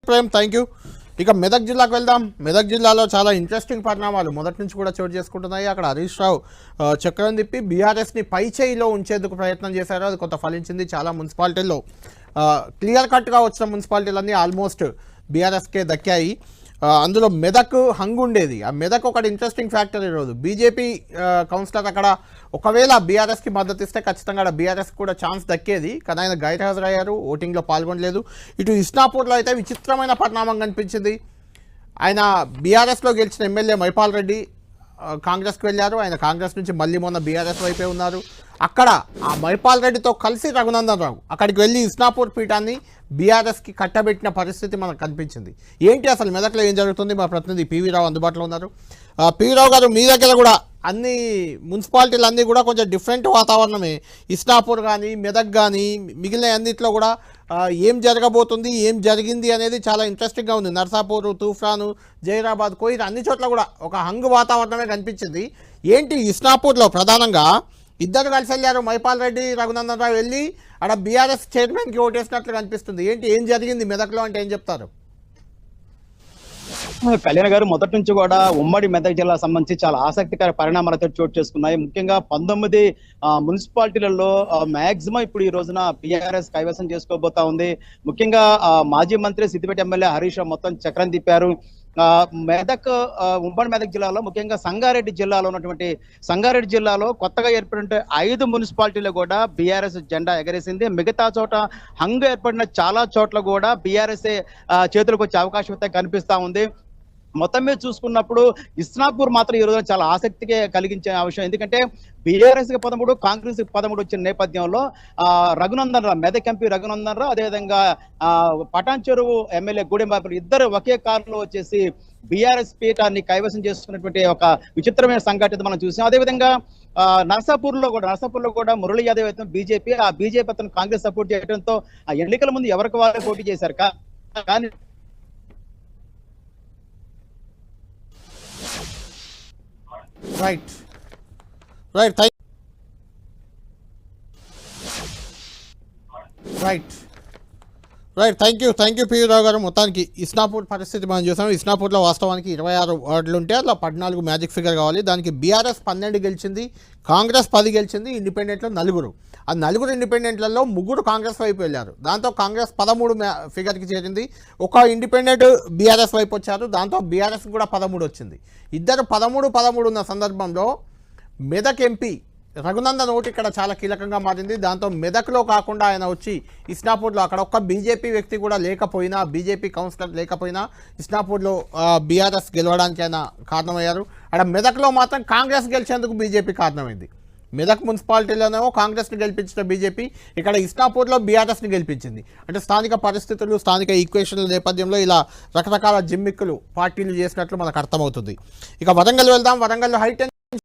Prem, thank you. ఇక మెదక్ జిల్లాకు వెళ్దాం. మెదక్ జిల్లాలో చాలా ఇంట్రెస్టింగ్ పరిణామాలు మొదటి నుంచి కూడా చోటు చేసుకుంటున్నాయి. అక్కడ హరీష్ రావు చక్రం తిప్పి బీఆర్ఎస్ని పై చేయిలో ఉంచేందుకు ప్రయత్నం చేశారు. అది కొంత ఫలించింది. చాలా మున్సిపాలిటీల్లో క్లియర్ కట్గా వచ్చిన మున్సిపాలిటీలన్నీ ఆల్మోస్ట్ బీఆర్ఎస్కే దక్కాయి. అందులో మెదక్ హంగు ఉండేది. ఆ మెదక్ ఒకటి ఇంట్రెస్టింగ్ ఫ్యాక్టర్ ఈరోజు. బీజేపీ కౌన్సిలర్ అక్కడ ఒకవేళ బీఆర్ఎస్కి మద్దతు ఇస్తే ఖచ్చితంగా బీఆర్ఎస్ కూడా ఛాన్స్ దక్కేది. కానీ ఆయన గైర్హాజరయ్యారు, ఓటింగ్లో పాల్గొనలేదు. ఇటు ఇస్నాపూర్లో అయితే విచిత్రమైన పరిణామం కనిపించింది. ఆయన బీఆర్ఎస్లో గెలిచిన ఎమ్మెల్యే మైపాల్ రెడ్డి కాంగ్రెస్కి వెళ్ళారు. ఆయన కాంగ్రెస్ నుంచి మళ్ళీ మొన్న బీఆర్ఎస్ వైపే ఉన్నారు. అక్కడ ఆ మైపాల్ రెడ్డితో కలిసి రఘునందన్ రావు అక్కడికి వెళ్ళి ఇస్నాపూర్ పీఠాన్ని బీఆర్ఎస్కి కట్టబెట్టిన పరిస్థితి మనకు కనిపించింది. ఏంటి అసలు మెదక్లో ఏం జరుగుతుంది? మా ప్రతినిధి పివి రావు అందుబాటులో ఉన్నారు. పివి రావు గారు, మీ దగ్గర కూడా అన్ని మున్సిపాలిటీలు అన్నీ కూడా కొంచెం డిఫరెంట్ వాతావరణమే. ఇస్నాపూర్ కానీ మెదక్ కానీ మిగిలిన అన్నింటిలో కూడా ఏం జరగబోతుంది, ఏం జరిగింది అనేది చాలా ఇంట్రెస్టింగ్గా ఉంది. నర్సాపూర్, తూఫాను, జైరాబాద్, కోయిర్ అన్ని చోట్ల కూడా ఒక హంగు వాతావరణమే కనిపించింది. ఏంటి ఇస్నాపూర్లో ప్రధానంగా ఇద్దరు కలిసి వెళ్ళారు, మైపాల్ రెడ్డి, రఘునందన్ రావు వెళ్ళి అక్కడ బీఆర్ఎస్ చైర్మన్కి ఓటేసినట్లు కనిపిస్తుంది. ఏంటి, ఏం జరిగింది మెదక్లో అంటే ఏం చెప్తారు? కళ్యాణ్ గారు, మొదటి నుంచి కూడా ఉమ్మడి మెదక్ జిల్లా సంబంధించి చాలా ఆసక్తికర పరిణామాలతో చోటు చేసుకున్నాయి. ముఖ్యంగా 19 మున్సిపాలిటీలలో మాక్సిమం ఇప్పుడు ఈ రోజున బీఆర్ఎస్ కైవసం చేసుకోబోతా ఉంది. ముఖ్యంగా మాజీ మంత్రి సిద్దిపేట ఎమ్మెల్యే హరీష్ రావు మొత్తం చక్రం తిప్పారు. మెదక్ ఉమ్మడి మెదక్ జిల్లాలో ముఖ్యంగా సంగారెడ్డి జిల్లాలో కొత్తగా ఏర్పడిన 5 మున్సిపాలిటీలు కూడా బీఆర్ఎస్ జెండా ఎగరేసింది. మిగతా చోట హంగు ఏర్పడిన చాలా చోట్ల కూడా బీఆర్ఎస్ చేతులకు వచ్చే అవకాశం అయితే కనిపిస్తా ఉంది. మొత్తం మీద చూసుకున్నప్పుడు ఇస్నాపూర్ మాత్రం ఈ రోజున చాలా ఆసక్తిగా కలిగించే అంశం. ఎందుకంటే బీఆర్ఎస్ కి 13, కాంగ్రెస్ కి 13 వచ్చిన నేపథ్యంలో రఘునందన్ రావు, మెదక్ ఎంపీ రఘునందన్ రావు, అదేవిధంగా పటాన్ చెరువు ఎమ్మెల్యే గూడెం బాబు ఇద్దరు ఒకే కారులో వచ్చేసి బీఆర్ఎస్ పీఠాన్ని కైవసం చేసుకున్నటువంటి ఒక విచిత్రమైన సంఘటన మనం చూసాం. అదేవిధంగా నర్సాపూర్ లో కూడా మురళీ యాదవ్ అయితే బీజేపీ అతను కాంగ్రెస్ సపోర్ట్ చేయడంతో ఆ ఎన్నికల ముందు ఎవరికి వారు పోటీ చేశారు. కానీ రైట్, థ్యాంక్ యూ పివి రావు గారు. మొత్తానికి ఇస్నాపూర్ పరిస్థితి మనం చూసాం. ఇస్నాపూర్లో వాస్తవానికి 26 వార్డులు ఉంటే అట్లా 14 మ్యాజిక్ ఫిగర్ కావాలి. దానికి బీఆర్ఎస్ 12 గెలిచింది, కాంగ్రెస్ 10 గెలిచింది, ఇండిపెండెంట్లో 4. ఆ 4 ఇండిపెండెంట్లలో 3 కాంగ్రెస్ వైపు వెళ్ళారు. దాంతో కాంగ్రెస్ 13 ఫిగర్కి చేరింది. ఒక ఇండిపెండెంట్ బీఆర్ఎస్ వైపు వచ్చారు. దాంతో బీఆర్ఎస్ కూడా 13 వచ్చింది. ఇద్దరు 13 ఉన్న సందర్భంలో మెదక్ ఎంపీ రఘునందన్ ఓటు ఇక్కడ చాలా కీలకంగా మారింది. దాంతో మెదక్లో కాకుండా ఆయన వచ్చి ఇస్నాపూర్లో అక్కడ ఒక్క బీజేపీ వ్యక్తి కూడా లేకపోయినా, బీజేపీ కౌన్సిలర్ లేకపోయినా ఇస్నాపూర్లో బీఆర్ఎస్ గెలవడానికి ఆయన కారణమయ్యారు. అక్కడ మెదక్లో మాత్రం కాంగ్రెస్ గెలిచేందుకు బీజేపీ కారణమైంది. మెదక్ మున్సిపాలిటీలోనేమో కాంగ్రెస్ని గెలిపించిన బీజేపీ ఇక్కడ ఇస్నాపూర్లో బీఆర్ఎస్ని గెలిపించింది. అంటే స్థానిక పరిస్థితులు, స్థానిక ఈక్వేషన్ల నేపథ్యంలో ఇలా రకరకాల జిమ్మిక్కులు పార్టీలు చేసినట్లు మనకు అర్థమవుతుంది. ఇక వరంగల్ వెళ్దాం. వరంగల్లో హైటెన్షన్